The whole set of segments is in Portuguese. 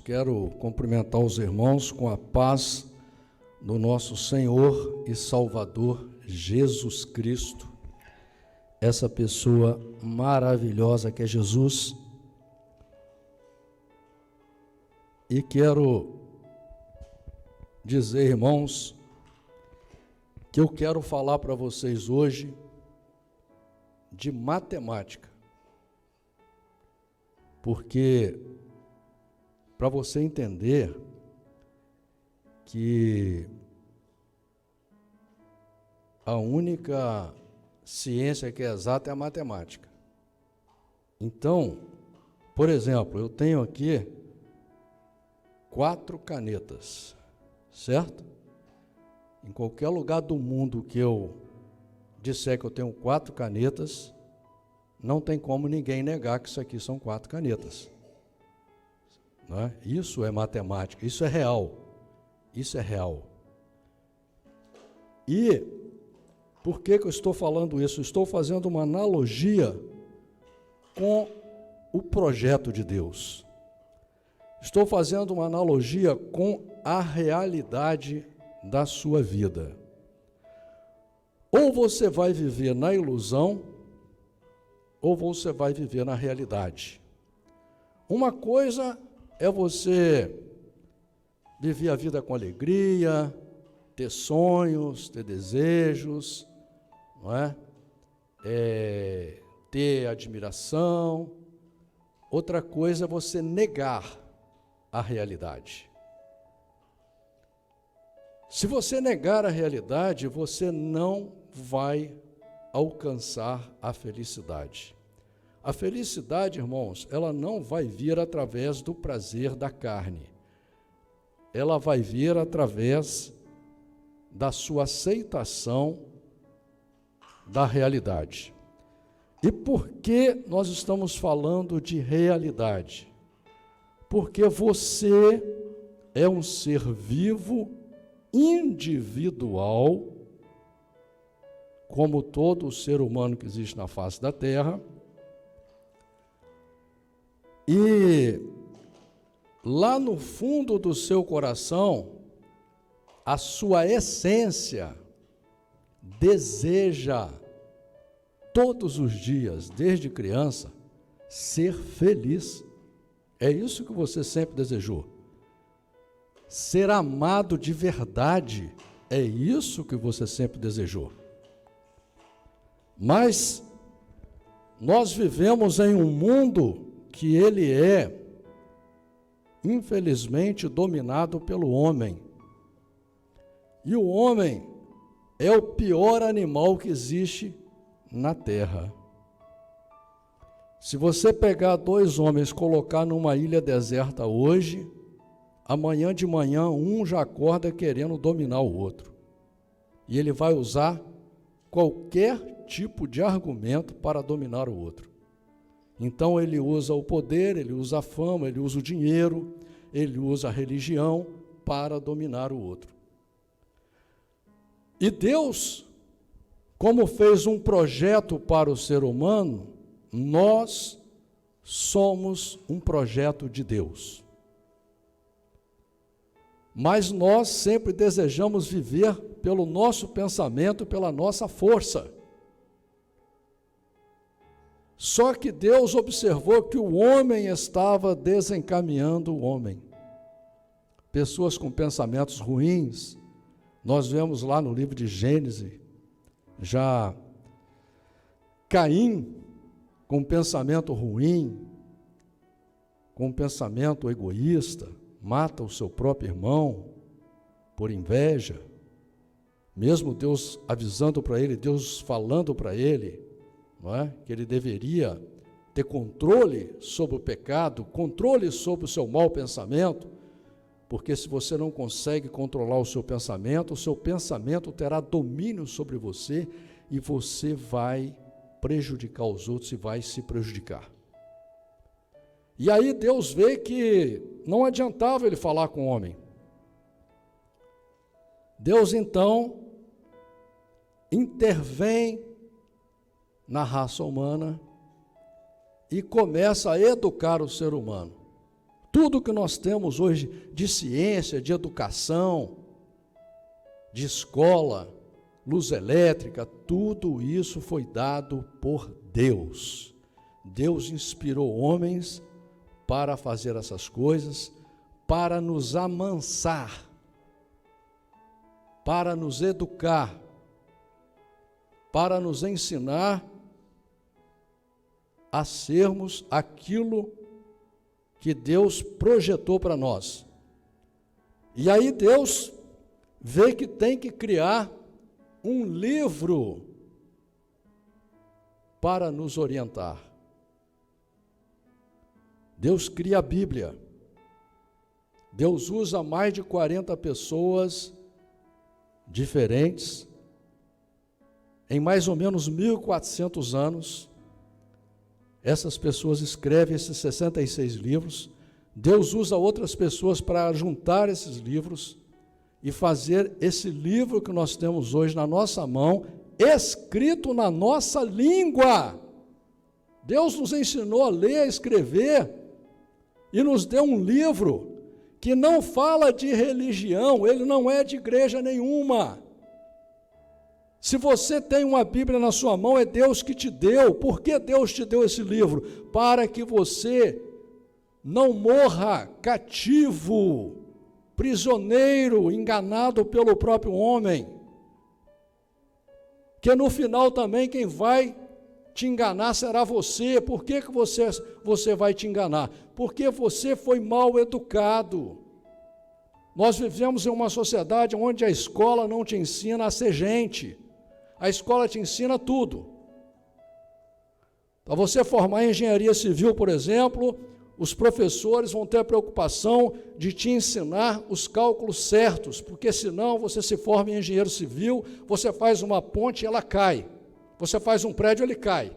quero cumprimentar os irmãos com a paz do nosso Senhor e Salvador Jesus Cristo, essa pessoa maravilhosa que é Jesus. E quero dizer, irmãos, que eu quero falar para vocês hoje de matemática, porque para você entender que a única ciência que é exata é a matemática. Então, por exemplo, eu tenho aqui 4 canetas, certo? Em qualquer lugar do mundo que eu disser que eu tenho 4 canetas, não tem como ninguém negar que isso aqui são 4 canetas. Não é? Isso é matemática, isso é real. Isso é real. E por que eu estou falando isso? Estou fazendo uma analogia com o projeto de Deus. Estou fazendo uma analogia com a realidade da sua vida. Ou você vai viver na ilusão, ou você vai viver na realidade. Uma coisa é você viver a vida com alegria, ter sonhos, ter desejos, não é? Ter admiração. Outra coisa é você negar a realidade. Se você negar a realidade, você não vai alcançar a felicidade. A felicidade, irmãos, ela não vai vir através do prazer da carne. Ela vai vir através da sua aceitação da realidade. E por que nós estamos falando de realidade? Porque você é um ser vivo, individual, como todo ser humano que existe na face da terra, e lá no fundo do seu coração, a sua essência deseja todos os dias, desde criança, ser feliz. É isso que você sempre desejou. Ser amado de verdade, é isso que você sempre desejou. Mas nós vivemos em um mundo que ele é, infelizmente, dominado pelo homem. E o homem é o pior animal que existe na terra. Se você pegar 2 homens, colocar numa ilha deserta hoje, amanhã de manhã um já acorda querendo dominar o outro. E ele vai usar qualquer tipo de argumento para dominar o outro. Então ele usa o poder, ele usa a fama, ele usa o dinheiro, ele usa a religião para dominar o outro. E Deus, como fez um projeto para o ser humano, nós somos um projeto de Deus. Mas nós sempre desejamos viver pelo nosso pensamento, pela nossa força. Só que Deus observou que o homem estava desencaminhando o homem. Pessoas com pensamentos ruins, nós vemos lá no livro de Gênesis, já Caim, com um pensamento ruim, com um pensamento egoísta, mata o seu próprio irmão por inveja, mesmo Deus avisando para ele, Deus falando para ele, não é? Que ele deveria ter controle sobre o pecado, controle sobre o seu mau pensamento, porque se você não consegue controlar o seu pensamento terá domínio sobre você e você vai prejudicar os outros e vai se prejudicar. E aí Deus vê que não adiantava ele falar com o homem. Deus então intervém na raça humana e começa a educar o ser humano. Tudo que nós temos hoje de ciência, de educação, de escola, luz elétrica, tudo isso foi dado por Deus. Deus inspirou homens para fazer essas coisas, para nos amansar, para nos educar, para nos ensinar a sermos aquilo que Deus projetou para nós. E aí Deus vê que tem que criar um livro para nos orientar. Deus cria a Bíblia. Deus usa mais de 40 pessoas diferentes, em mais ou menos 1.400 anos. Essas pessoas escrevem esses 66 livros. Deus usa outras pessoas para juntar esses livros e fazer esse livro que nós temos hoje na nossa mão, escrito na nossa língua. Deus nos ensinou a ler, a escrever, e nos deu um livro que não fala de religião, ele não é de igreja nenhuma. Se você tem uma Bíblia na sua mão, é Deus que te deu. Por que Deus te deu esse livro? Para que você não morra cativo, prisioneiro, enganado pelo próprio homem. Que no final também quem vai te enganar será você. Por que você vai te enganar? Porque você foi mal educado. Nós vivemos em uma sociedade onde a escola não te ensina a ser gente. A escola te ensina tudo. Para você formar em engenharia civil, por exemplo, os professores vão ter a preocupação de te ensinar os cálculos certos, porque senão você se forma em engenheiro civil, você faz uma ponte e ela cai. Você faz um prédio, ele cai.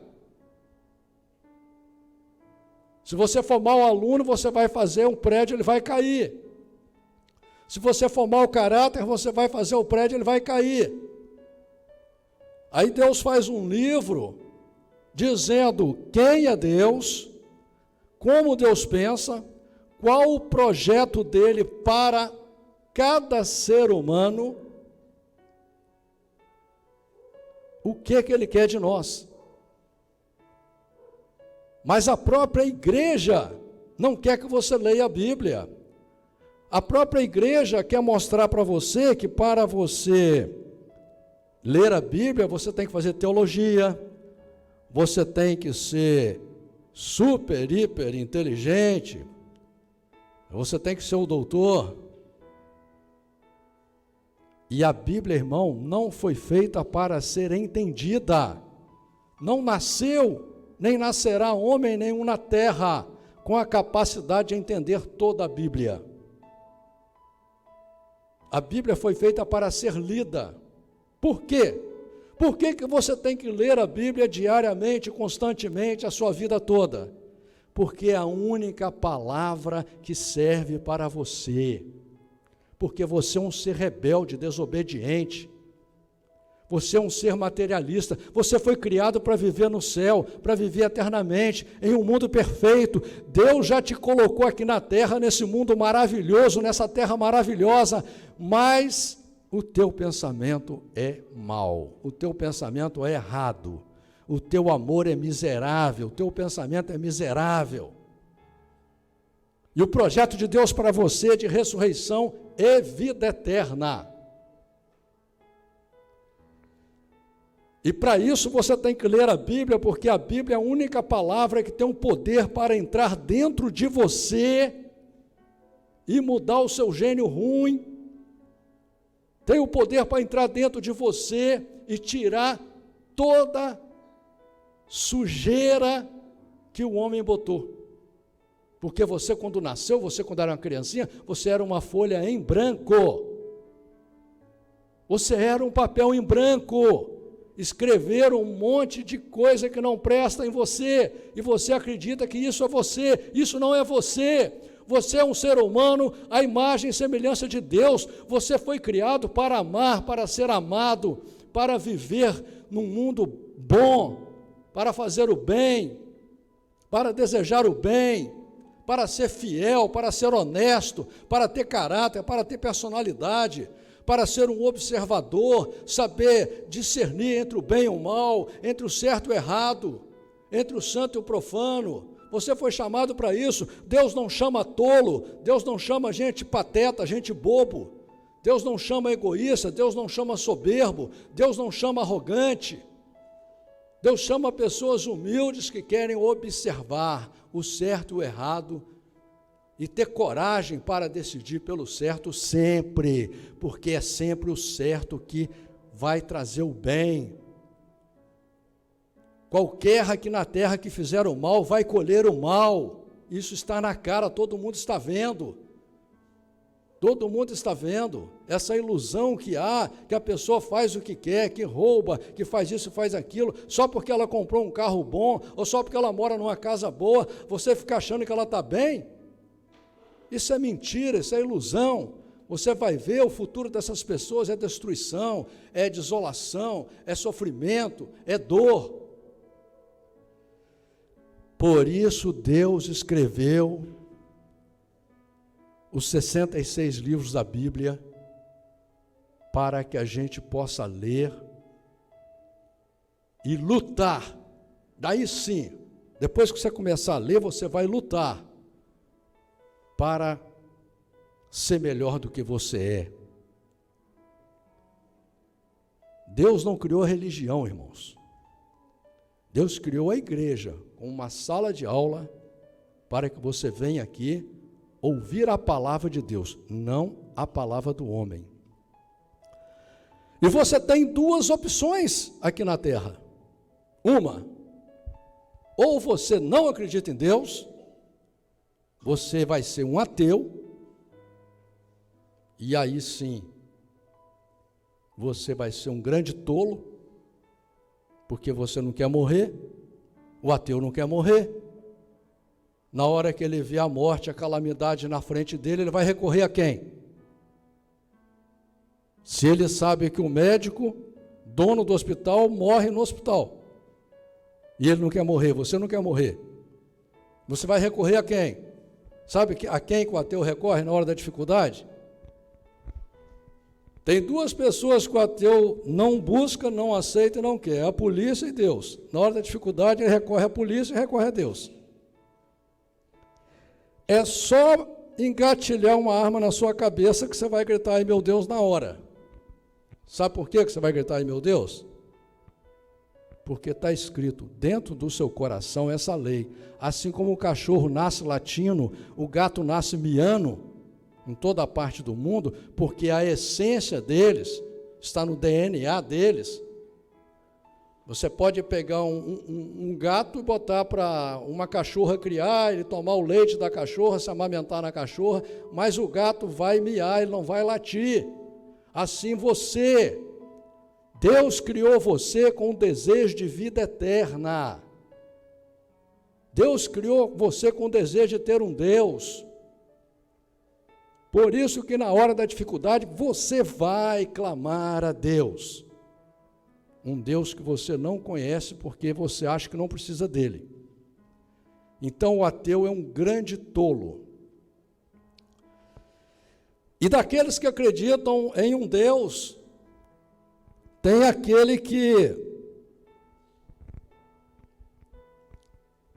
Se você for mau aluno, você vai fazer um prédio, ele vai cair. Se você for mau caráter, você vai fazer o prédio, ele vai cair. Aí Deus faz um livro dizendo quem é Deus, como Deus pensa, qual o projeto dele para cada ser humano, o que ele quer de nós. Mas a própria igreja não quer que você leia a Bíblia. A própria igreja quer mostrar para você que para você ler a Bíblia, você tem que fazer teologia, você tem que ser super, hiper inteligente, você tem que ser o doutor. E a Bíblia, irmão, não foi feita para ser entendida. Não nasceu, nem nascerá homem nenhum na terra com a capacidade de entender toda a Bíblia. A Bíblia foi feita para ser lida. Por quê? Por que você tem que ler a Bíblia diariamente, constantemente, a sua vida toda? Porque é a única palavra que serve para você. Porque você é um ser rebelde, desobediente. Você é um ser materialista. Você foi criado para viver no céu, para viver eternamente, em um mundo perfeito. Deus já te colocou aqui na terra, nesse mundo maravilhoso, nessa terra maravilhosa, mas o teu pensamento é mau, o teu pensamento é errado, o teu amor é miserável, o teu pensamento é miserável. E o projeto de Deus para você de ressurreição é vida eterna. E para isso você tem que ler a Bíblia, porque a Bíblia é a única palavra que tem o poder para entrar dentro de você e mudar o seu gênio ruim. Tem o poder para entrar dentro de você e tirar toda sujeira que o homem botou. Porque você, quando nasceu, você quando era uma criancinha, você era uma folha em branco. Você era um papel em branco. Escreveram um monte de coisa que não presta em você, e você acredita que isso é você. Isso não é você. Você é um ser humano, à imagem e semelhança de Deus. Você foi criado para amar, para ser amado, para viver num mundo bom, para fazer o bem, para desejar o bem, para ser fiel, para ser honesto, para ter caráter, para ter personalidade, para ser um observador, saber discernir entre o bem e o mal, entre o certo e o errado, entre o santo e o profano. Você foi chamado para isso. Deus não chama tolo, Deus não chama gente pateta, gente bobo, Deus não chama egoísta, Deus não chama soberbo, Deus não chama arrogante. Deus chama pessoas humildes que querem observar o certo e o errado e ter coragem para decidir pelo certo sempre, porque é sempre o certo que vai trazer o bem. Qualquer aqui na terra que fizer o mal, vai colher o mal. Isso está na cara, todo mundo está vendo. Todo mundo está vendo essa ilusão que há, que a pessoa faz o que quer, que rouba, que faz isso, faz aquilo, só porque ela comprou um carro bom, ou só porque ela mora numa casa boa, você fica achando que ela está bem? Isso é mentira, isso é ilusão. Você vai ver o futuro dessas pessoas é destruição, é desolação, é sofrimento, é dor. Por isso Deus escreveu os 66 livros da Bíblia, para que a gente possa ler e lutar. Daí sim, depois que você começar a ler, você vai lutar para ser melhor do que você é. Deus não criou religião, irmãos. Deus criou a igreja com uma sala de aula para que você venha aqui ouvir a palavra de Deus, não a palavra do homem. E você tem duas opções aqui na terra. Uma, ou você não acredita em Deus, você vai ser um ateu, e aí sim, você vai ser um grande tolo, porque você não quer morrer, o ateu não quer morrer. Na hora que ele vê a morte, a calamidade na frente dele, ele vai recorrer a quem? Se ele sabe que o médico, dono do hospital, morre no hospital, e ele não quer morrer, você não quer morrer, você vai recorrer a quem? Sabe a quem o ateu recorre na hora da dificuldade? Tem duas pessoas que o ateu não busca, não aceita e não quer, a polícia e Deus. Na hora da dificuldade, ele recorre à polícia e recorre a Deus. É só engatilhar uma arma na sua cabeça que você vai gritar, ai meu Deus, na hora. Sabe por que você vai gritar, ai meu Deus? Porque está escrito dentro do seu coração essa lei. Assim como o cachorro nasce latino, o gato nasce miando em toda a parte do mundo, porque a essência deles está no DNA deles. Você pode pegar um gato e botar para uma cachorra criar, ele tomar o leite da cachorra, se amamentar na cachorra, mas o gato vai miar, ele não vai latir. Assim você, Deus criou você com um desejo de vida eterna. Deus criou você com o desejo de ter um Deus. Por isso que na hora da dificuldade, você vai clamar a Deus. Um Deus que você não conhece porque você acha que não precisa dele. Então o ateu é um grande tolo. E daqueles que acreditam em um Deus, tem aquele que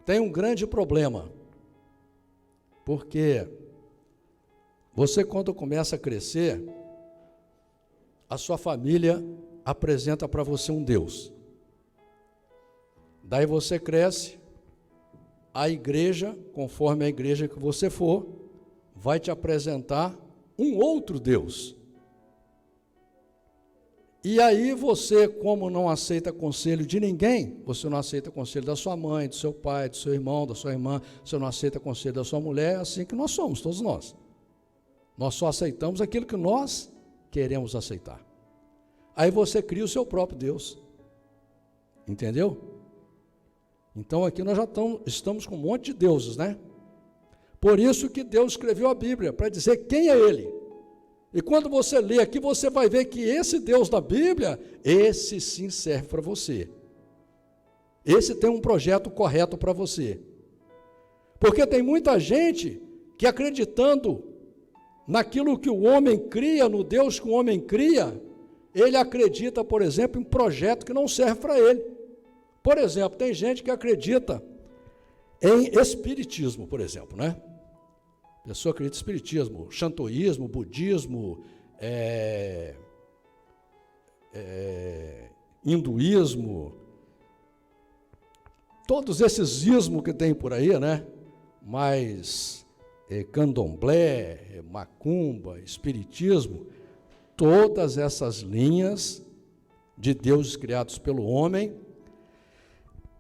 tem um grande problema. Porque você, quando começa a crescer, a sua família apresenta para você um Deus. Daí você cresce, a igreja, conforme a igreja que você for, vai te apresentar um outro Deus. E aí você, como não aceita conselho de ninguém, você não aceita conselho da sua mãe, do seu pai, do seu irmão, da sua irmã, você não aceita conselho da sua mulher, é assim que nós somos, todos nós. Nós só aceitamos aquilo que nós queremos aceitar. Aí você cria o seu próprio Deus. Entendeu? Então aqui nós já estamos com um monte de deuses, né? Por isso que Deus escreveu a Bíblia, para dizer quem é Ele. E quando você lê aqui, você vai ver que esse Deus da Bíblia, esse sim serve para você. Esse tem um projeto correto para você. Porque tem muita gente que, acreditando naquilo que o homem cria, no Deus que o homem cria, ele acredita, por exemplo, em projeto que não serve para ele. Por exemplo, tem gente que acredita em espiritismo, por exemplo, né? A pessoa acredita em espiritismo, xantoísmo, budismo, hinduísmo, todos esses ismos que tem por aí, né? Mas candomblé, macumba, espiritismo, todas essas linhas de deuses criados pelo homem,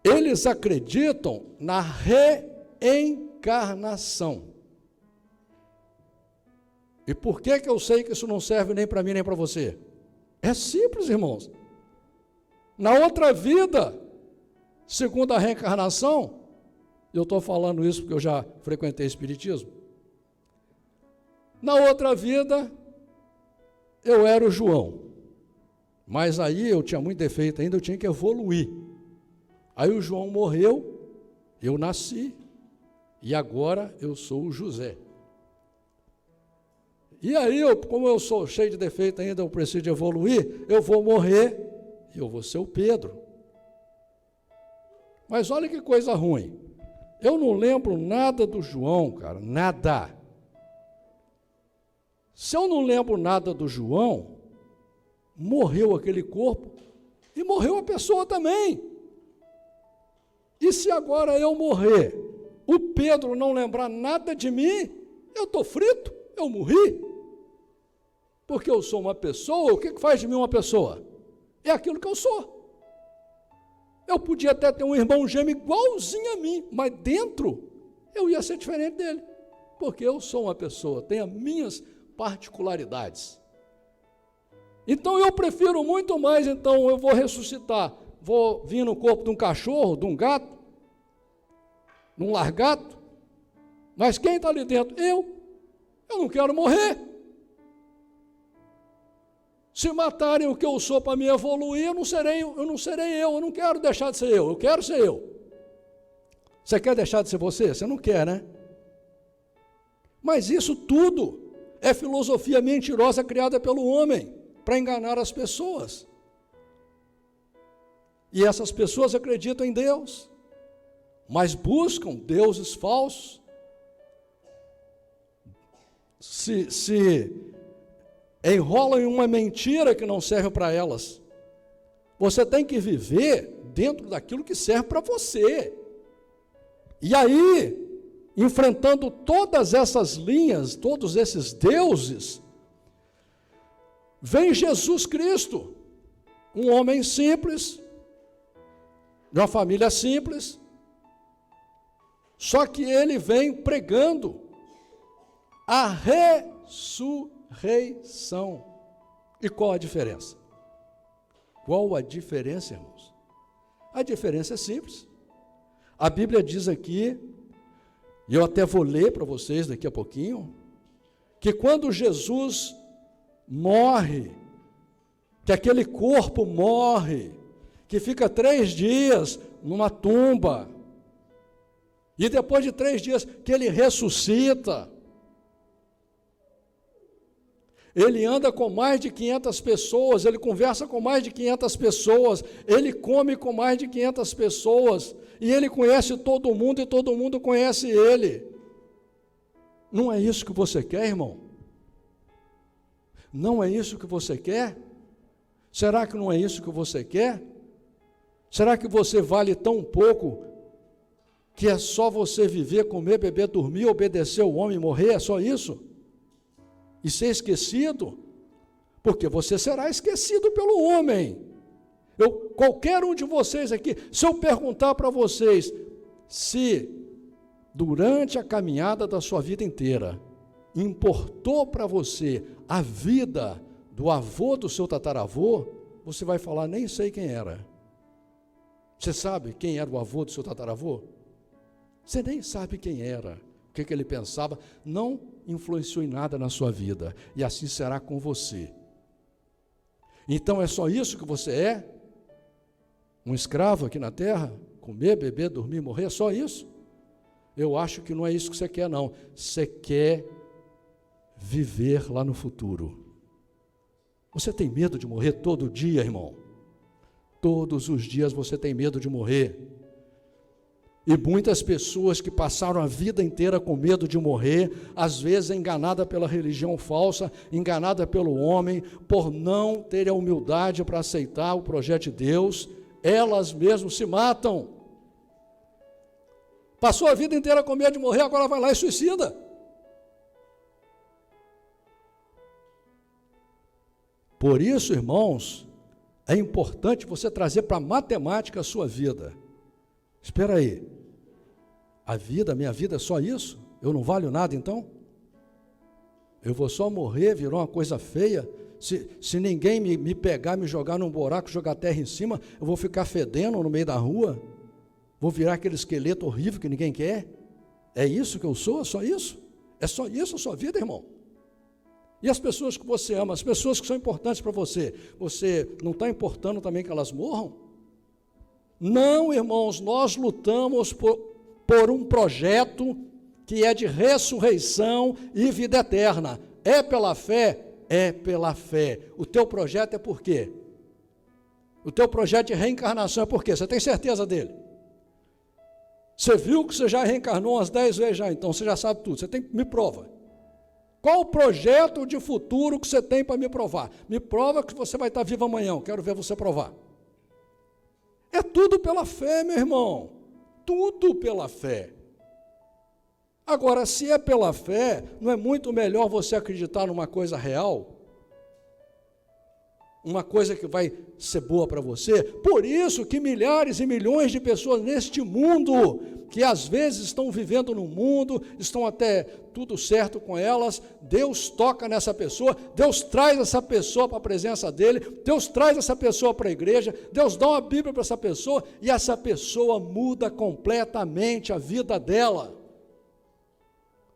eles acreditam na reencarnação. E por que eu sei que isso não serve nem para mim nem para você? É simples, irmãos. Na outra vida, segundo a reencarnação, eu estou falando isso porque eu já frequentei espiritismo. Na outra vida, eu era o João, mas aí eu tinha muito defeito ainda, eu tinha que evoluir. Aí o João morreu, eu nasci, e agora eu sou o José. E aí, como eu sou cheio de defeito ainda, eu preciso de evoluir, eu vou morrer, e eu vou ser o Pedro. Mas olha que coisa ruim, eu não lembro nada do João, cara, nada. Se eu não lembro nada do João, morreu aquele corpo, e morreu a pessoa também. E se agora eu morrer, o Pedro não lembrar nada de mim, eu estou frito, eu morri. Porque eu sou uma pessoa, o que faz de mim uma pessoa? É aquilo que eu sou. Eu podia até ter um irmão gêmeo igualzinho a mim, mas dentro eu ia ser diferente dele. Porque eu sou uma pessoa, tenho as minhas particularidades. Então eu prefiro muito mais, então eu vou ressuscitar. Vou vir no corpo de um cachorro, de um gato, de um largato, mas quem está ali dentro? Eu não quero morrer. Se matarem o que eu sou para me evoluir, eu não serei eu não quero deixar de ser eu quero ser eu. Você quer deixar de ser você? Você não quer, né? Mas isso tudo é filosofia mentirosa criada pelo homem, para enganar as pessoas. E essas pessoas acreditam em Deus, mas buscam deuses falsos, se enrolam em uma mentira que não serve para elas. Você tem que viver dentro daquilo que serve para você. E aí, enfrentando todas essas linhas, todos esses deuses, vem Jesus Cristo, um homem simples, de uma família simples, só que ele vem pregando a ressurreição. E qual a diferença? Qual a diferença, irmãos? A diferença é simples. A Bíblia diz aqui, e eu até vou ler para vocês daqui a pouquinho, que quando Jesus morre, que aquele corpo morre, que fica 3 dias numa tumba, e depois de 3 dias que ele ressuscita, ele anda com mais de 500 pessoas, ele conversa com mais de 500 pessoas, ele come com mais de 500 pessoas, e ele conhece todo mundo e todo mundo conhece ele. Não é isso que você quer, irmão? Não é isso que você quer? Será que não é isso que você quer? Será que você vale tão pouco que é só você viver, comer, beber, dormir, obedecer o homem e morrer? É só isso? E ser esquecido? Porque você será esquecido pelo homem. Qualquer um de vocês aqui, se eu perguntar para vocês, se durante a caminhada da sua vida inteira, importou para você a vida do avô do seu tataravô, você vai falar, nem sei quem era. Você sabe quem era o avô do seu tataravô? Você nem sabe quem era, o que ele pensava, não influenciou em nada na sua vida, e assim será com você. Então é só isso que você é? Um escravo aqui na terra? Comer, beber, dormir, morrer, é só isso? Eu acho que não é isso que você quer, não. Você quer viver lá no futuro. Você tem medo de morrer todo dia, irmão? Todos os dias você tem medo de morrer. E muitas pessoas que passaram a vida inteira com medo de morrer, às vezes enganada pela religião falsa, enganada pelo homem, por não terem a humildade para aceitar o projeto de Deus, elas mesmas se matam. Passou a vida inteira com medo de morrer, agora vai lá e suicida. Por isso, irmãos, é importante você trazer para a matemática a sua vida. Espera aí, a minha vida é só isso? Eu não valho nada então? Eu vou só morrer, virou uma coisa feia? Se ninguém me pegar, me jogar num buraco, jogar terra em cima, eu vou ficar fedendo no meio da rua? Vou virar aquele esqueleto horrível que ninguém quer? É isso que eu sou? É só isso? É só isso a sua vida, irmão? E as pessoas que você ama, as pessoas que são importantes para você, você não está importando também que elas morram? Não, irmãos, nós lutamos por um projeto que é de ressurreição e vida eterna. É pela fé? É pela fé. O teu projeto é por quê? O teu projeto de reencarnação é por quê? Você tem certeza dele? Você viu que você já reencarnou umas 10 vezes já, então você já sabe tudo. Você me prova. Qual o projeto de futuro que você tem para me provar? Me prova que você vai estar vivo amanhã, eu quero ver você provar. É tudo pela fé, meu irmão. Tudo pela fé. Agora, se é pela fé, não é muito melhor você acreditar numa coisa real? Uma coisa que vai ser boa para você? Por isso que milhares e milhões de pessoas neste mundo, que às vezes estão vivendo no mundo, estão até tudo certo com elas, Deus toca nessa pessoa, Deus traz essa pessoa para a presença dele, Deus traz essa pessoa para a igreja, Deus dá uma Bíblia para essa pessoa, e essa pessoa muda completamente a vida dela.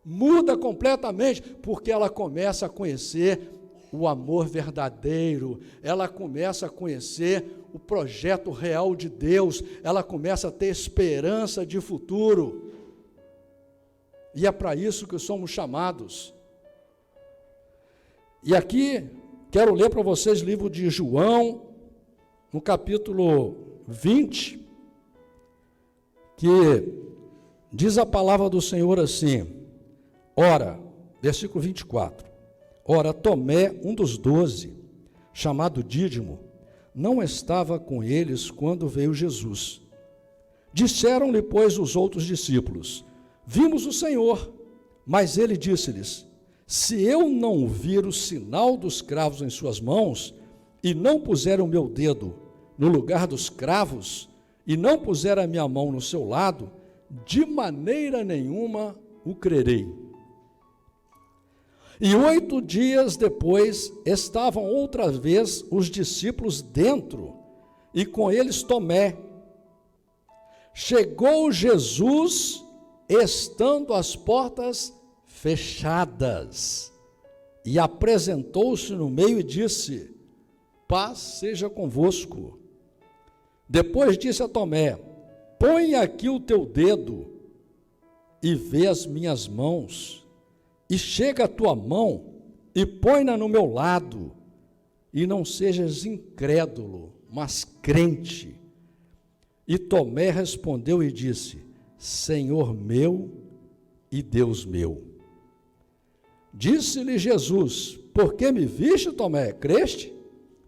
Muda completamente, porque ela começa a conhecer o amor verdadeiro, ela começa a conhecer o projeto real de Deus, ela começa a ter esperança de futuro, e é para isso que somos chamados. E aqui, quero ler para vocês o livro de João, no capítulo 20, que diz a palavra do Senhor assim, ora, versículo 24, ora, Tomé, um dos 12, chamado Dídimo, não estava com eles quando veio Jesus. Disseram-lhe, pois, os outros discípulos, vimos o Senhor. Mas ele disse-lhes, se eu não vir o sinal dos cravos em suas mãos, e não puser o meu dedo no lugar dos cravos, e não puser a minha mão no seu lado, de maneira nenhuma o crerei. E 8 dias depois, estavam outra vez os discípulos dentro, e com eles Tomé. Chegou Jesus, estando as portas fechadas, e apresentou-se no meio e disse, paz seja convosco. Depois disse a Tomé, põe aqui o teu dedo, e vê as minhas mãos, e chega a tua mão, e põe-na no meu lado, e não sejas incrédulo, mas crente. E Tomé respondeu e disse, Senhor meu e Deus meu. Disse-lhe Jesus, por que me viste, Tomé? Creste?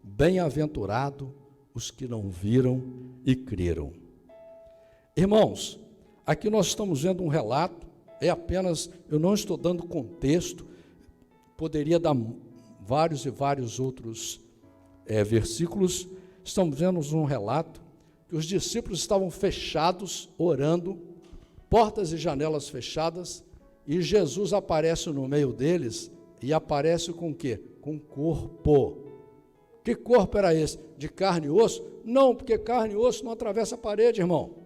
Bem-aventurado os que não viram e creram. Irmãos, aqui nós estamos vendo um relato, é apenas, eu não estou dando contexto, poderia dar vários e vários outros versículos. Estamos vendo um relato que os discípulos estavam fechados, orando, portas e janelas fechadas, e Jesus aparece no meio deles, e aparece com o quê? Com corpo. Que corpo era esse? De carne e osso? Não, porque carne e osso não atravessa a parede, irmão.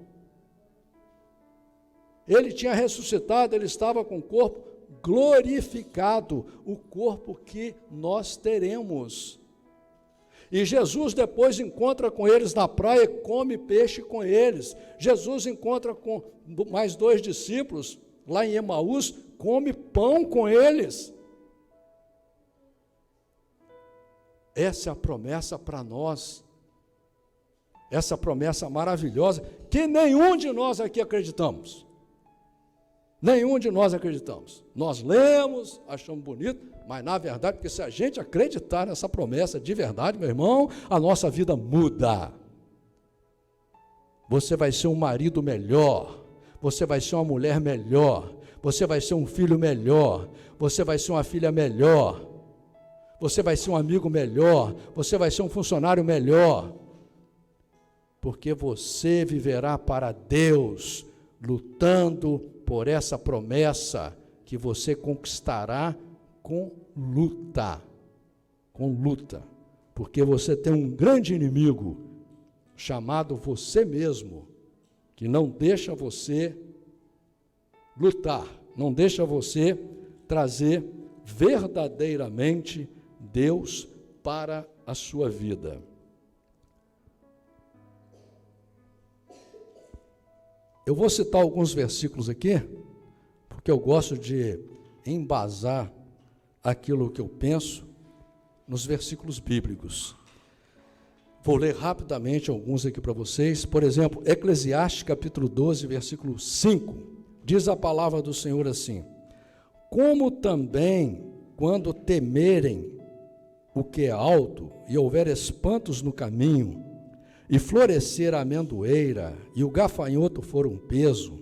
Ele tinha ressuscitado, ele estava com o corpo glorificado, o corpo que nós teremos. E Jesus depois encontra com eles na praia e come peixe com eles. Jesus encontra com mais 2 discípulos lá em Emaús, come pão com eles. Essa é a promessa para nós. Essa promessa maravilhosa que nenhum de nós aqui acreditamos. Nenhum de nós acreditamos. Nós lemos, achamos bonito, mas na verdade, porque se a gente acreditar nessa promessa de verdade, meu irmão, a nossa vida muda. Você vai ser um marido melhor, você vai ser uma mulher melhor, você vai ser um filho melhor, você vai ser uma filha melhor, você vai ser um amigo melhor, você vai ser um funcionário melhor, porque você viverá para Deus, lutando por essa promessa que você conquistará com luta, porque você tem um grande inimigo chamado você mesmo, que não deixa você lutar, não deixa você trazer verdadeiramente Deus para a sua vida. Eu vou citar alguns versículos aqui, porque eu gosto de embasar aquilo que eu penso nos versículos bíblicos. Vou ler rapidamente alguns aqui para vocês. Por exemplo, Eclesiastes capítulo 12, versículo 5, diz a palavra do Senhor assim: como também, quando temerem o que é alto, e houver espantos no caminho, e florescer a amendoeira, e o gafanhoto for um peso,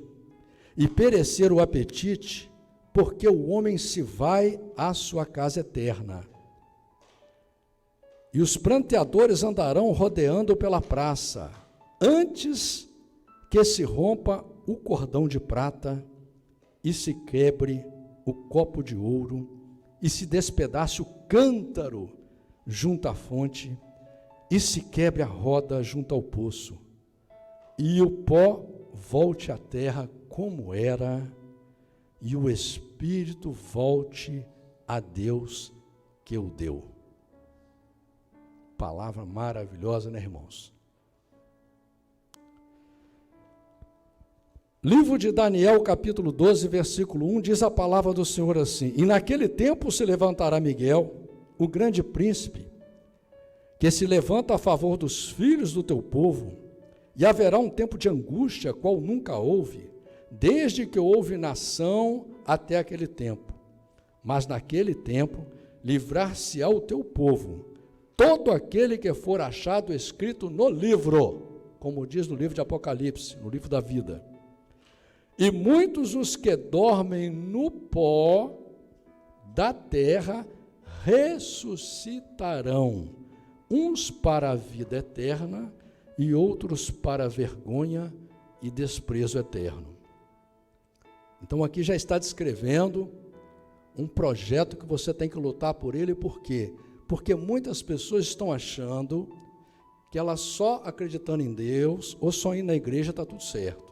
e perecer o apetite, porque o homem se vai à sua casa eterna. E os pranteadores andarão rodeando pela praça, antes que se rompa o cordão de prata, e se quebre o copo de ouro, e se despedace o cântaro junto à fonte, e se quebre a roda junto ao poço, e o pó volte à terra como era, e o espírito volte a Deus que o deu. Palavra maravilhosa, né, irmãos? Livro de Daniel, capítulo 12, versículo 1, diz a palavra do Senhor assim: e naquele tempo se levantará Miguel, o grande príncipe, que se levanta a favor dos filhos do teu povo, e haverá um tempo de angústia, qual nunca houve, desde que houve nação até aquele tempo. Mas naquele tempo livrar-se-á o teu povo, todo aquele que for achado escrito no livro, como diz no livro de Apocalipse, no livro da vida. E muitos os que dormem no pó da terra ressuscitarão, uns para a vida eterna e outros para a vergonha e desprezo eterno. Então aqui já está descrevendo um projeto que você tem que lutar por ele. Por quê? Porque muitas pessoas estão achando que elas só acreditando em Deus ou só indo na igreja está tudo certo.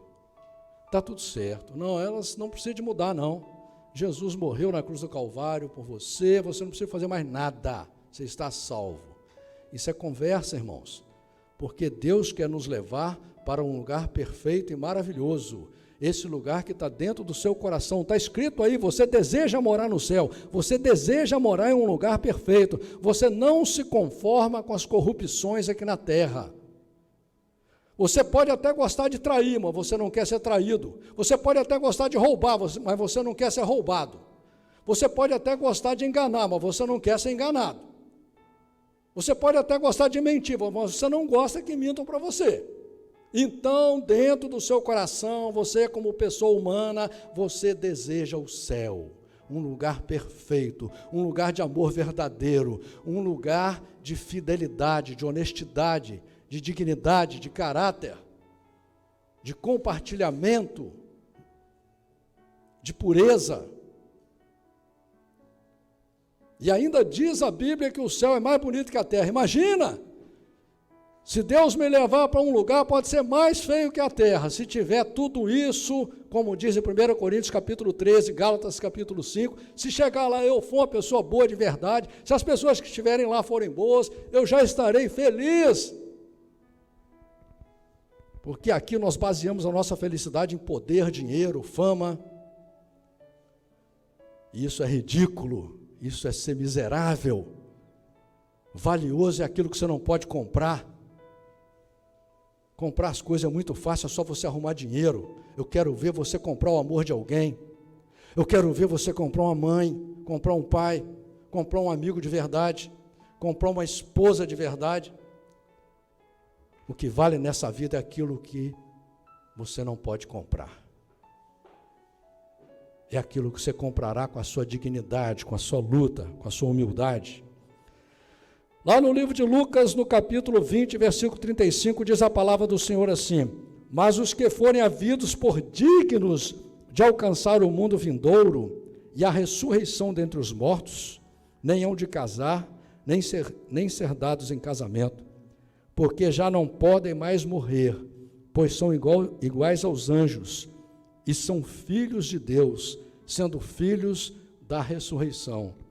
Está tudo certo. Não, elas não precisam de mudar, não. Jesus morreu na cruz do Calvário por você, você não precisa fazer mais nada, você está salvo. Isso é conversa, irmãos, porque Deus quer nos levar para um lugar perfeito e maravilhoso. Esse lugar que está dentro do seu coração, está escrito aí, você deseja morar no céu, você deseja morar em um lugar perfeito, você não se conforma com as corrupções aqui na terra. Você pode até gostar de trair, mas você não quer ser traído. Você pode até gostar de roubar, mas você não quer ser roubado. Você pode até gostar de enganar, mas você não quer ser enganado. Você pode até gostar de mentir, mas você não gosta que mintam para você. Então, dentro do seu coração, você como pessoa humana, você deseja o céu, um lugar perfeito, um lugar de amor verdadeiro, um lugar de fidelidade, de honestidade, de dignidade, de caráter, de compartilhamento, de pureza. E ainda diz a Bíblia que o céu é mais bonito que a terra. Imagina! Se Deus me levar para um lugar, pode ser mais feio que a terra, se tiver tudo isso, como diz em 1 Coríntios capítulo 13, Gálatas capítulo 5, se chegar lá eu for uma pessoa boa de verdade, se as pessoas que estiverem lá forem boas, eu já estarei feliz. Porque aqui nós baseamos a nossa felicidade em poder, dinheiro, fama. E isso é ridículo, isso é ser miserável. Valioso é aquilo que você não pode comprar. Comprar as coisas é muito fácil, é só você arrumar dinheiro. Eu quero ver você comprar o amor de alguém. Eu quero ver você comprar uma mãe, comprar um pai, comprar um amigo de verdade, comprar uma esposa de verdade. O que vale nessa vida é aquilo que você não pode comprar. É aquilo que você comprará com a sua dignidade, com a sua luta, com a sua humildade. Lá no livro de Lucas, no capítulo 20, versículo 35, diz a palavra do Senhor assim: mas os que forem havidos por dignos de alcançar o mundo vindouro e a ressurreição dentre os mortos, nem hão de casar, nem ser dados em casamento, porque já não podem mais morrer, pois são iguais aos anjos, e são filhos de Deus, sendo filhos da ressurreição.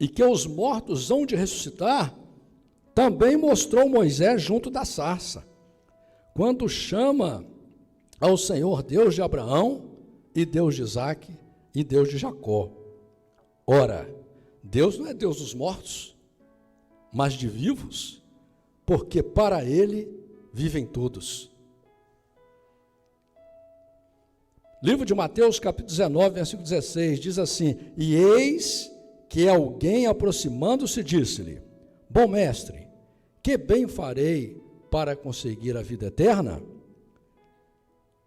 E que os mortos hão de ressuscitar, também mostrou Moisés junto da sarça, quando chama ao Senhor Deus de Abraão, e Deus de Isaque, e Deus de Jacó. Ora, Deus não é Deus dos mortos, mas de vivos, porque para Ele vivem todos. Livro de Mateus, capítulo 19, versículo 16, diz assim: e eis que alguém, aproximando-se, disse-lhe: bom mestre, que bem farei para conseguir a vida eterna?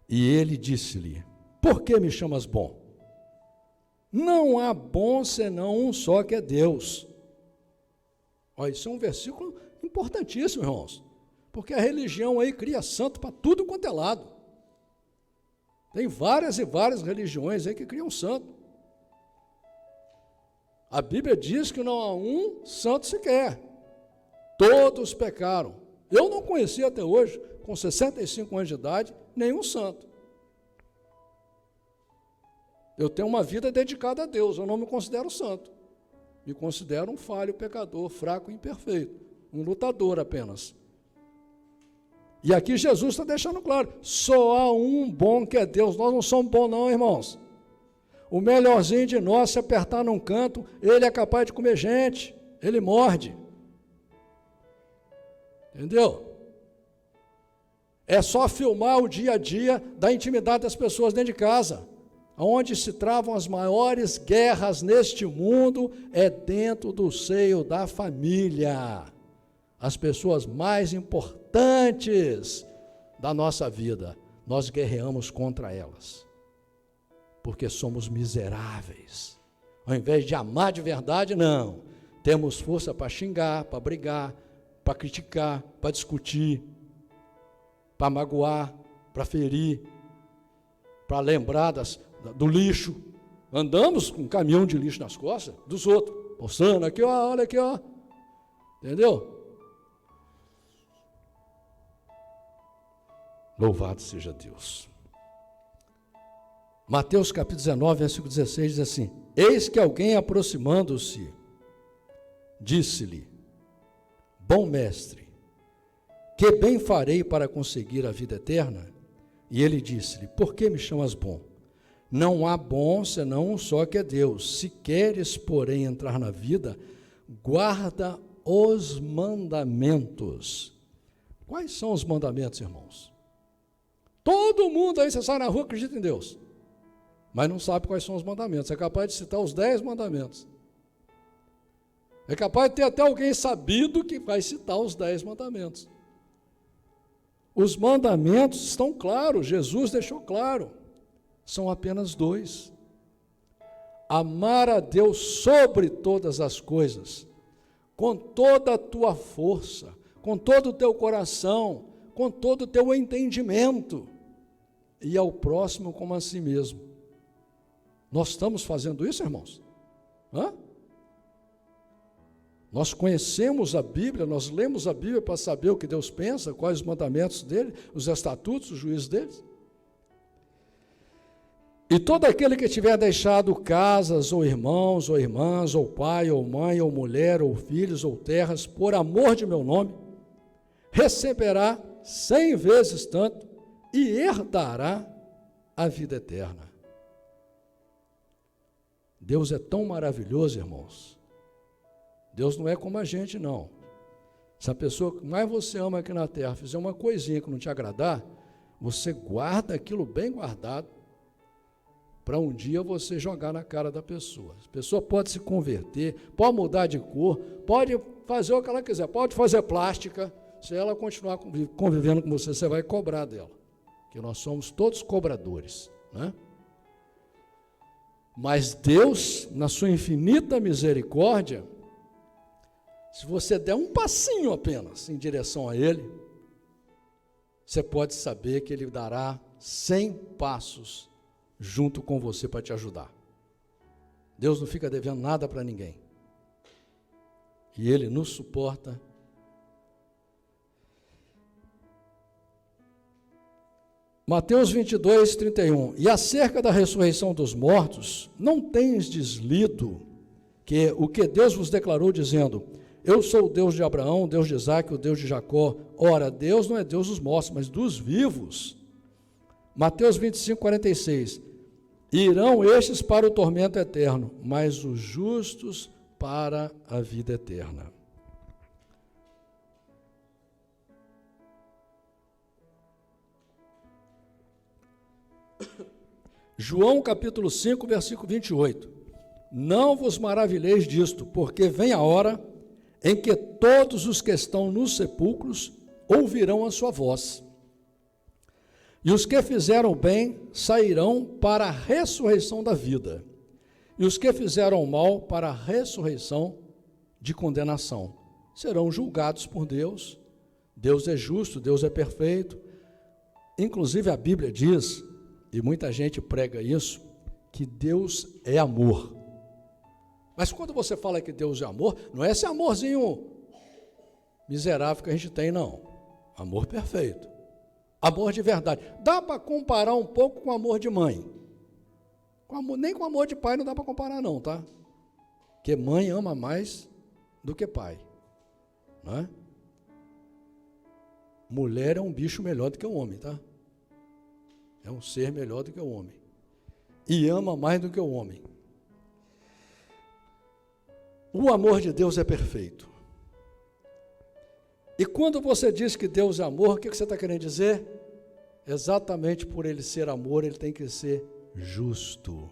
E ele disse-lhe: por que me chamas bom? Não há bom senão um só, que é Deus. Olha, isso é um versículo importantíssimo, irmãos, porque a religião aí cria santo para tudo quanto é lado. Tem várias e várias religiões aí que criam santo. A Bíblia diz que não há um santo sequer. Todos pecaram. Eu não conheci até hoje, com 65 anos de idade, nenhum santo. Eu tenho uma vida dedicada a Deus, eu não me considero santo. Me considero um falho, pecador, fraco e imperfeito. Um lutador apenas. E aqui Jesus está deixando claro, só há um bom, que é Deus. Nós não somos bons não, irmãos. O melhorzinho de nós, se apertar num canto, ele é capaz de comer gente, ele morde. Entendeu? É só filmar o dia a dia da intimidade das pessoas dentro de casa. Onde se travam as maiores guerras neste mundo é dentro do seio da família. As pessoas mais importantes da nossa vida, nós guerreamos contra elas. Porque somos miseráveis. Ao invés de amar de verdade, não. Temos força para xingar, para brigar, para criticar, para discutir, para magoar, para ferir, para lembrar do lixo. Andamos com um caminhão de lixo nas costas dos outros, postando aqui, ó, olha aqui, ó. Entendeu? Louvado seja Deus. Mateus capítulo 19, versículo 16 diz assim: eis que alguém, aproximando-se, disse-lhe: bom mestre, que bem farei para conseguir a vida eterna? E ele disse-lhe: por que me chamas bom? Não há bom senão um só, que é Deus. Se queres, porém, entrar na vida, guarda os mandamentos. Quais são os mandamentos, irmãos? Todo mundo aí, você sai na rua, acredita em Deus, mas não sabe quais são os mandamentos. É capaz de citar os 10 mandamentos. É capaz de ter até alguém sabido que vai citar os 10 mandamentos. Os mandamentos estão claros, Jesus deixou claro. São apenas 2. Amar a Deus sobre todas as coisas, com toda a tua força, com todo o teu coração, com todo o teu entendimento, e ao próximo como a si mesmo. Nós estamos fazendo isso, irmãos? Hã? Nós conhecemos a Bíblia, nós lemos a Bíblia para saber o que Deus pensa, quais os mandamentos dele, os estatutos, os juízos deles. E todo aquele que tiver deixado casas, ou irmãos, ou irmãs, ou pai, ou mãe, ou mulher, ou filhos, ou terras, por amor de meu nome, receberá 100 vezes tanto e herdará a vida eterna. Deus é tão maravilhoso, irmãos. Deus não é como a gente, não. Se a pessoa que mais você ama aqui na terra fizer uma coisinha que não te agradar, você guarda aquilo bem guardado, para um dia você jogar na cara da pessoa. A pessoa pode se converter, pode mudar de cor, pode fazer o que ela quiser, pode fazer plástica. Se ela continuar convivendo com você, você vai cobrar dela. Porque nós somos todos cobradores, né? Mas Deus, na sua infinita misericórdia, se você der um passinho apenas em direção a Ele, você pode saber que Ele dará 100 passos junto com você para te ajudar. Deus não fica devendo nada para ninguém. E Ele nos suporta. Mateus 22, 31. E acerca da ressurreição dos mortos, não tendes lido o que Deus vos declarou, dizendo: eu sou o Deus de Abraão, o Deus de Isaque, o Deus de Jacó. Ora, Deus não é Deus dos mortos, mas dos vivos. Mateus 25, 46. Irão estes para o tormento eterno, mas os justos para a vida eterna. João capítulo 5, versículo 28. Não vos maravilheis disto, porque vem a hora em que todos os que estão nos sepulcros ouvirão a sua voz. E os que fizeram bem sairão para a ressurreição da vida, e os que fizeram mal para a ressurreição de condenação. Serão julgados por Deus. Deus é justo, Deus é perfeito. Inclusive a Bíblia diz, e muita gente prega isso, que Deus é amor. Mas quando você fala que Deus é amor, não é esse amorzinho miserável que a gente tem, não. Amor perfeito. Amor de verdade. Dá para comparar um pouco com amor de mãe. Nem com amor de pai não dá para comparar, não, tá? Porque mãe ama mais do que pai. Não é? Mulher é um bicho melhor do que o homem, tá? É um ser melhor do que o homem. E ama mais do que o homem. O amor de Deus é perfeito. E quando você diz que Deus é amor, o que você está querendo dizer? Exatamente por Ele ser amor, Ele tem que ser justo.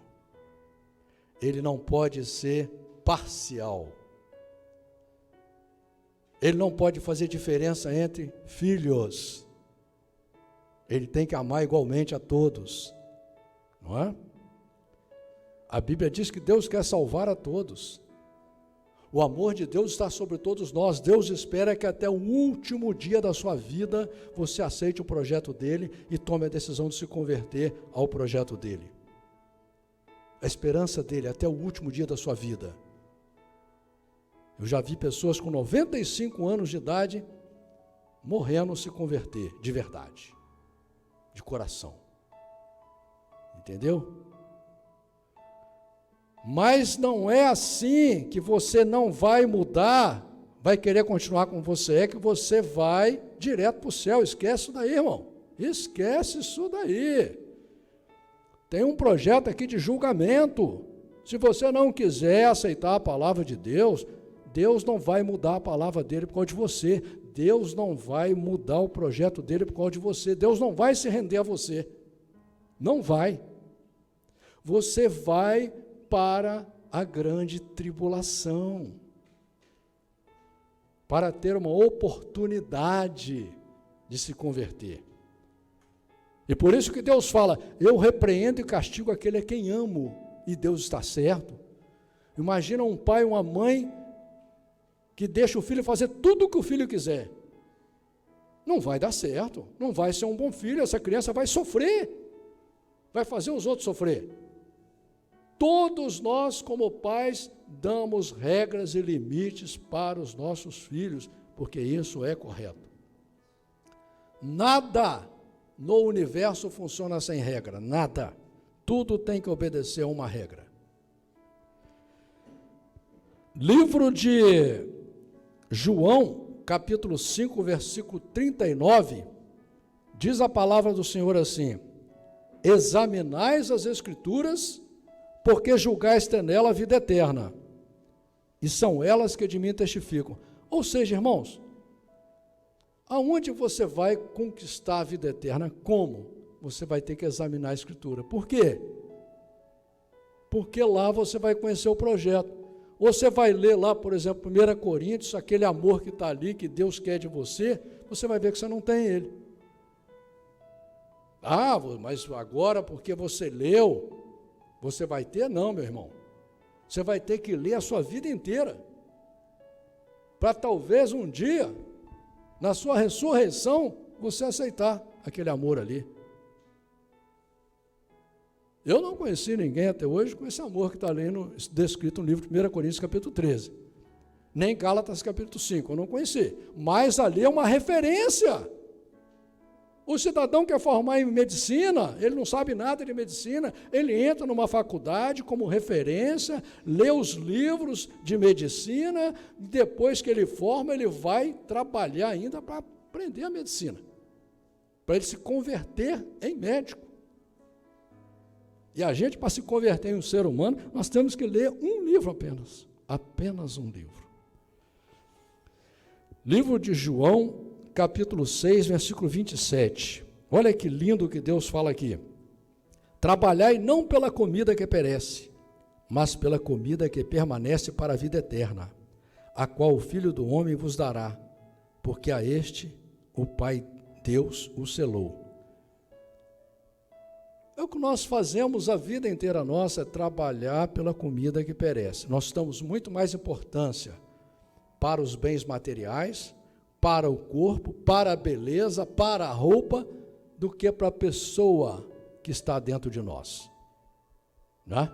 Ele não pode ser parcial. Ele não pode fazer diferença entre filhos. Ele tem que amar igualmente a todos. Não é? A Bíblia diz que Deus quer salvar a todos. O amor de Deus está sobre todos nós. Deus espera que até o último dia da sua vida você aceite o projeto dele e tome a decisão de se converter ao projeto dele. A esperança dele até o último dia da sua vida. Eu já vi pessoas com 95 anos de idade morrendo se converter de verdade, de coração. Entendeu? Mas não é assim que você não vai mudar, vai querer continuar como você é, que você vai direto para o céu. Esquece isso daí, irmão. Esquece isso daí. Tem um projeto aqui de julgamento. Se você não quiser aceitar a palavra de Deus, Deus não vai mudar a palavra dele por causa de você. Deus não vai mudar o projeto dele por causa de você. Deus não vai se render a você. Não vai. Você vai para a grande tribulação, para ter uma oportunidade de se converter. E por isso que Deus fala, eu repreendo e castigo aquele a quem amo, e Deus está certo. Imagina um pai, uma mãe, que deixa o filho fazer tudo o que o filho quiser. Não vai dar certo, não vai ser um bom filho, essa criança vai sofrer, vai fazer os outros sofrer. Todos nós, como pais, damos regras e limites para os nossos filhos, porque isso é correto. Nada no universo funciona sem regra, nada. Tudo tem que obedecer a uma regra. Livro de João, capítulo 5, versículo 39, diz a palavra do Senhor assim: examinais as Escrituras, porque julgais ter nela a vida eterna, e são elas que de mim testificam. Ou seja, irmãos, aonde você vai conquistar a vida eterna? Como? Você vai ter que examinar a Escritura. Por quê? Porque lá você vai conhecer o projeto. Você vai ler lá, por exemplo, 1 Coríntios, aquele amor que está ali, que Deus quer de você, você vai ver que você não tem ele. Ah, mas agora porque você leu, você vai ter? Não, meu irmão. Você vai ter que ler a sua vida inteira, para talvez um dia, na sua ressurreição, você aceitar aquele amor ali. Eu não conheci ninguém até hoje com esse amor que está ali descrito no livro de 1 Coríntios, capítulo 13. Nem Gálatas, capítulo 5, eu não conheci. Mas ali é uma referência. O cidadão quer formar em medicina, ele não sabe nada de medicina, ele entra numa faculdade como referência, lê os livros de medicina, depois que ele forma, ele vai trabalhar ainda para aprender a medicina, para ele se converter em médico. E a gente, para se converter em um ser humano, nós temos que ler um livro apenas um livro. Livro de João, capítulo 6, versículo 27. Olha que lindo que Deus fala aqui. Trabalhai não pela comida que perece, mas pela comida que permanece para a vida eterna, a qual o Filho do Homem vos dará, porque a este o Pai Deus o selou. É o que nós fazemos a vida inteira nossa, é trabalhar pela comida que perece. Nós damos muito mais importância para os bens materiais, para o corpo, para a beleza, para a roupa, do que para a pessoa que está dentro de nós. Né?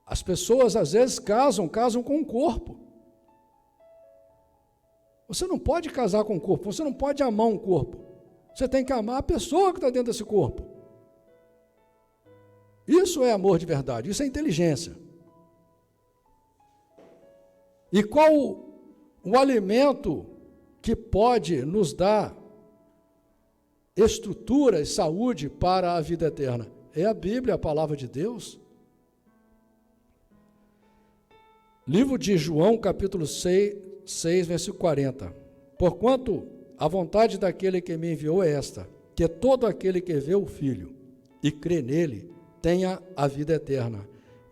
As pessoas às vezes casam com o corpo. Você não pode casar com o corpo, você não pode amar um corpo. Você tem que amar a pessoa que está dentro desse corpo. Isso é amor de verdade, isso é inteligência. E qual o alimento que pode nos dar estrutura e saúde para a vida eterna? É a Bíblia, a palavra de Deus. Livro de João, capítulo 6, versículo 40. Porquanto a vontade daquele que me enviou é esta, que todo aquele que vê o Filho e crê nele tenha a vida eterna,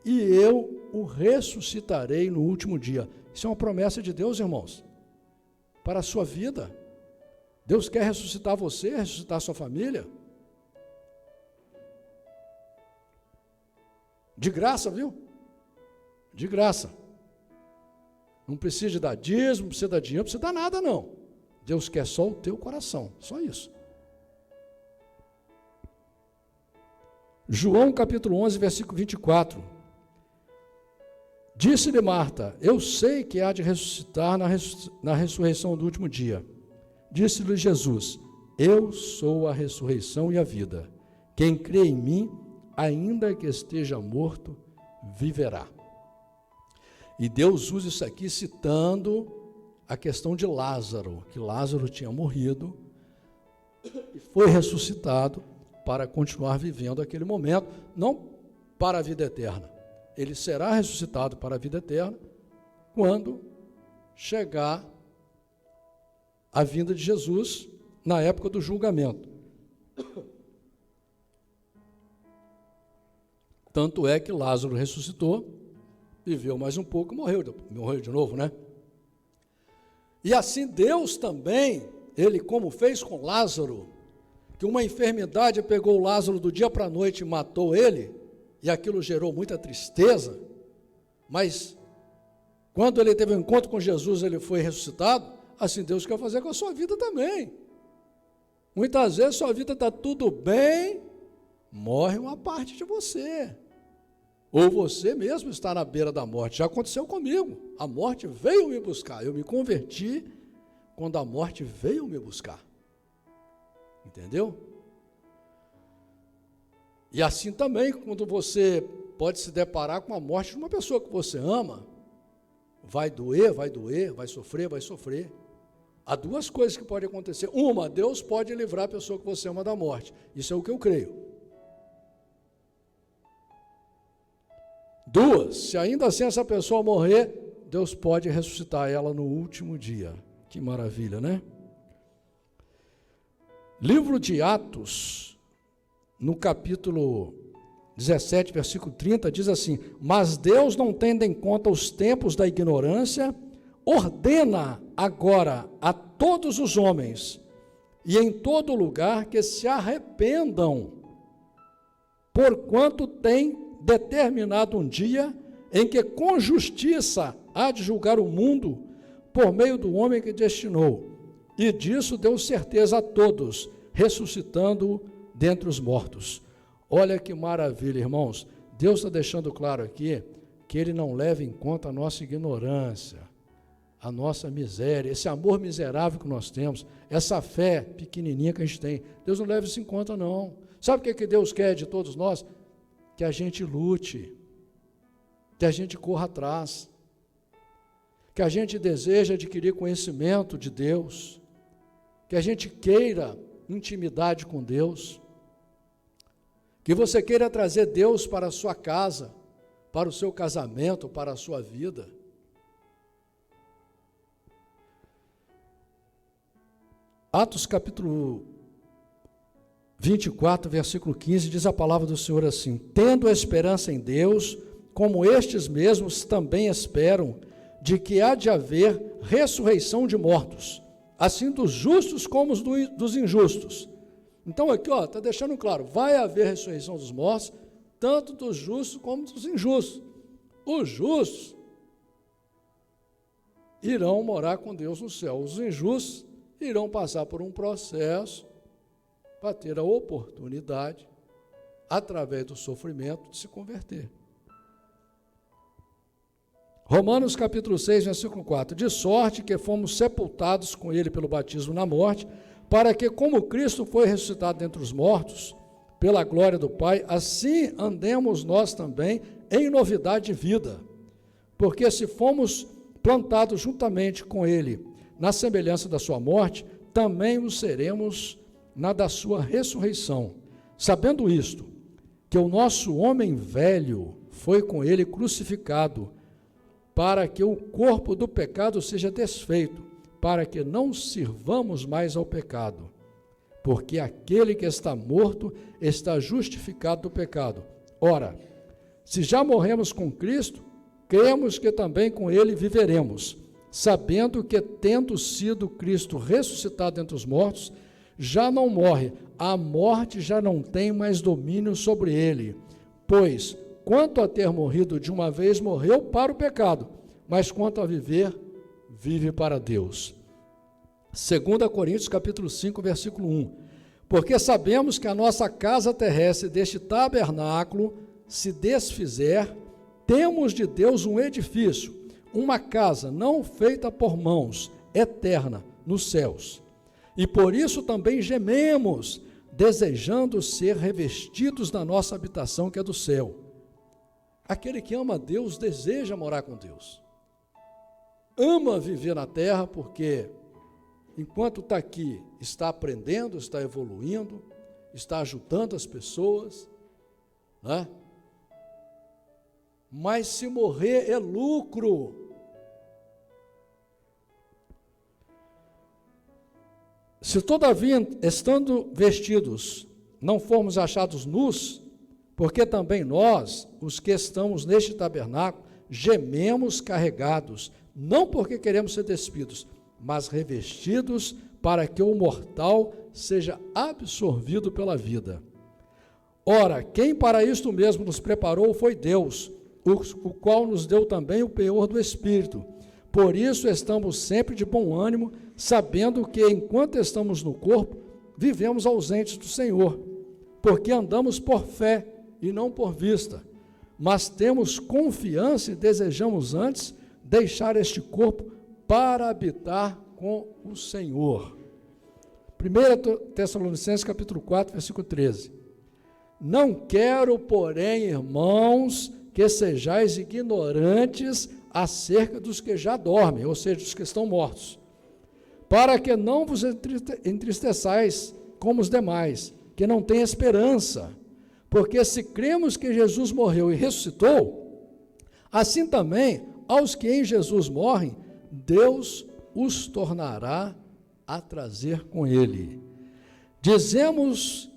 e eu o ressuscitarei no último dia. Isso é uma promessa de Deus, irmãos, para a sua vida. Deus quer ressuscitar você, ressuscitar a sua família. De graça, viu? De graça. Não precisa de dar dízimo, não precisa dar dinheiro, não precisa dar nada, não. Deus quer só o teu coração, só isso. João capítulo 11, versículo 24. Disse-lhe Marta, eu sei que há de ressuscitar na ressurreição do último dia. Disse-lhe Jesus, eu sou a ressurreição e a vida. Quem crê em mim, ainda que esteja morto, viverá. E Deus usa isso aqui citando a questão de Lázaro, que Lázaro tinha morrido e foi ressuscitado para continuar vivendo aquele momento, não para a vida eterna. Ele será ressuscitado para a vida eterna quando chegar a vinda de Jesus na época do julgamento. Tanto é que Lázaro ressuscitou, viveu mais um pouco e morreu de novo, né? E assim Deus também, Ele como fez com Lázaro, que uma enfermidade pegou Lázaro do dia para a noite e matou ele, e aquilo gerou muita tristeza, mas quando ele teve um encontro com Jesus, ele foi ressuscitado, assim Deus quer fazer com a sua vida também. Muitas vezes sua vida está tudo bem, morre uma parte de você. Ou você mesmo está na beira da morte. Já aconteceu comigo. A morte veio me buscar. Eu me converti quando a morte veio me buscar. Entendeu? E assim também, quando você pode se deparar com a morte de uma pessoa que você ama, vai doer, vai sofrer. Há duas coisas que podem acontecer. Uma, Deus pode livrar a pessoa que você ama da morte. Isso é o que eu creio. Duas, se ainda assim essa pessoa morrer, Deus pode ressuscitar ela no último dia. Que maravilha, né? Livro de Atos, no capítulo 17, versículo 30, diz assim: mas Deus, não tendo em conta os tempos da ignorância, ordena agora a todos os homens e em todo lugar que se arrependam, porquanto tem determinado um dia em que com justiça há de julgar o mundo por meio do homem que destinou, e disso deu certeza a todos, ressuscitando dentre os mortos. Olha que maravilha, irmãos. Deus está deixando claro aqui que Ele não leva em conta a nossa ignorância, a nossa miséria, esse amor miserável que nós temos, essa fé pequenininha que a gente tem. Deus não leva isso em conta, não. Sabe o que Deus quer de todos nós? Que a gente lute, que a gente corra atrás, que a gente deseje adquirir conhecimento de Deus, que a gente queira intimidade com Deus, que você queira trazer Deus para a sua casa, para o seu casamento, para a sua vida. Atos capítulo 24, versículo 15, diz a palavra do Senhor assim: tendo a esperança em Deus, como estes mesmos também esperam, de que há de haver ressurreição de mortos, assim dos justos como dos injustos. Então aqui está deixando claro, vai haver ressurreição dos mortos, tanto dos justos como dos injustos. Os justos irão morar com Deus no céu, os injustos irão passar por um processo para ter a oportunidade, através do sofrimento, de se converter. Romanos capítulo 6, versículo 4, de sorte que fomos sepultados com Ele pelo batismo na morte, para que, como Cristo foi ressuscitado dentre os mortos, pela glória do Pai, assim andemos nós também em novidade de vida. Porque se fomos plantados juntamente com Ele na semelhança da sua morte, também o seremos na da sua ressurreição. Sabendo isto, que o nosso homem velho foi com Ele crucificado, para que o corpo do pecado seja desfeito, para que não sirvamos mais ao pecado. Porque aquele que está morto está justificado do pecado. Ora, se já morremos com Cristo, cremos que também com Ele viveremos, sabendo que, tendo sido Cristo ressuscitado dentre os mortos, já não morre, a morte já não tem mais domínio sobre ele. Pois, quanto a ter morrido de uma vez, morreu para o pecado, mas quanto a viver, vive para Deus. 2 Coríntios capítulo 5, versículo 1. Porque sabemos que a nossa casa terrestre deste tabernáculo se desfizer, temos de Deus um edifício, uma casa não feita por mãos, eterna, nos céus. E por isso também gememos, desejando ser revestidos da nossa habitação que é do céu. Aquele que ama Deus deseja morar com Deus. Ama viver na terra porque, enquanto está aqui, está aprendendo, está evoluindo, está ajudando as pessoas, né? Mas se morrer é lucro. Se todavia, estando vestidos, não formos achados nus, porque também nós, os que estamos neste tabernáculo, gememos carregados, não porque queremos ser despidos, mas revestidos para que o mortal seja absorvido pela vida. Ora, quem para isto mesmo nos preparou foi Deus, o qual nos deu também o penhor do Espírito. Por isso estamos sempre de bom ânimo, sabendo que enquanto estamos no corpo, vivemos ausentes do Senhor, porque andamos por fé e não por vista, mas temos confiança e desejamos antes deixar este corpo para habitar com o Senhor. 1 Tessalonicenses capítulo 4, versículo 13. Não quero, porém, irmãos, que sejais ignorantes acerca dos que já dormem, ou seja, dos que estão mortos, para que não vos entristeçais como os demais, que não têm esperança. Porque se cremos que Jesus morreu e ressuscitou, assim também aos que em Jesus morrem, Deus os tornará a trazer com ele. Dizemos-vos,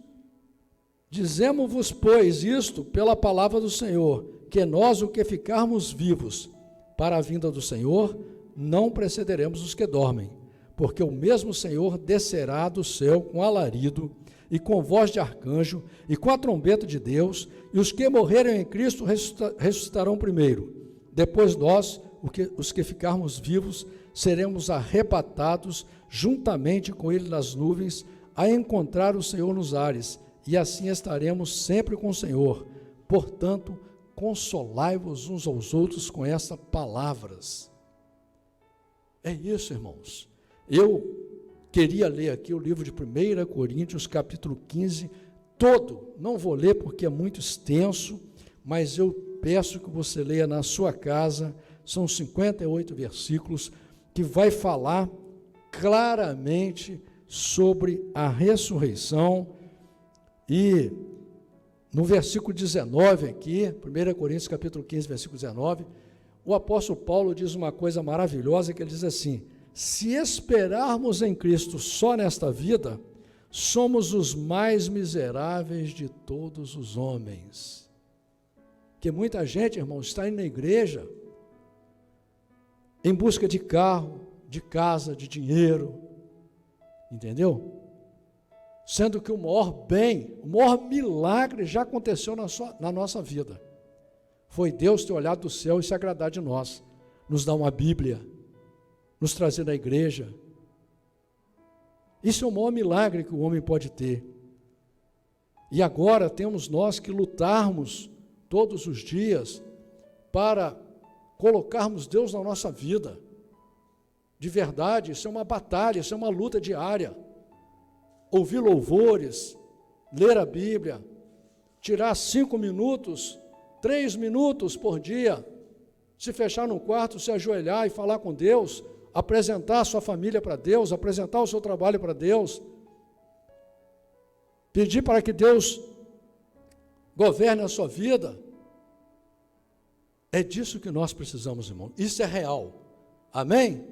pois, isto pela palavra do Senhor, que nós, o que ficarmos vivos para a vinda do Senhor, não precederemos os que dormem, porque o mesmo Senhor descerá do céu com alarido, e com voz de arcanjo, e com a trombeta de Deus, e os que morrerem em Cristo ressuscitarão primeiro. Depois nós, os que ficarmos vivos, seremos arrebatados juntamente com ele nas nuvens, a encontrar o Senhor nos ares, e assim estaremos sempre com o Senhor. Portanto, consolai-vos uns aos outros com estas palavras. É isso, irmãos. Eu queria ler aqui o livro de 1 Coríntios, capítulo 15, todo. Não vou ler porque é muito extenso, mas eu peço que você leia na sua casa. São 58 versículos que vai falar claramente sobre a ressurreição. E no versículo 19 aqui, 1 Coríntios capítulo 15, versículo 19, o apóstolo Paulo diz uma coisa maravilhosa, que ele diz assim: se esperarmos em Cristo só nesta vida, somos os mais miseráveis de todos os homens. Que muita gente, irmão, está indo na igreja em busca de carro, de casa, de dinheiro, entendeu? Sendo que o maior bem, o maior milagre já aconteceu na nossa vida. Foi Deus ter olhado do céu e se agradar de nós, nos dar uma Bíblia, nos trazer na igreja. Isso é o maior milagre que o homem pode ter. E agora temos nós que lutarmos todos os dias para colocarmos Deus na nossa vida. De verdade, isso é uma batalha, isso é uma luta diária. Ouvir louvores, ler a Bíblia, tirar 5 minutos, 3 minutos por dia, se fechar num quarto, se ajoelhar e falar com Deus, apresentar a sua família para Deus, apresentar o seu trabalho para Deus, pedir para que Deus governe a sua vida. É disso que nós precisamos, irmão. Isso é real. Amém?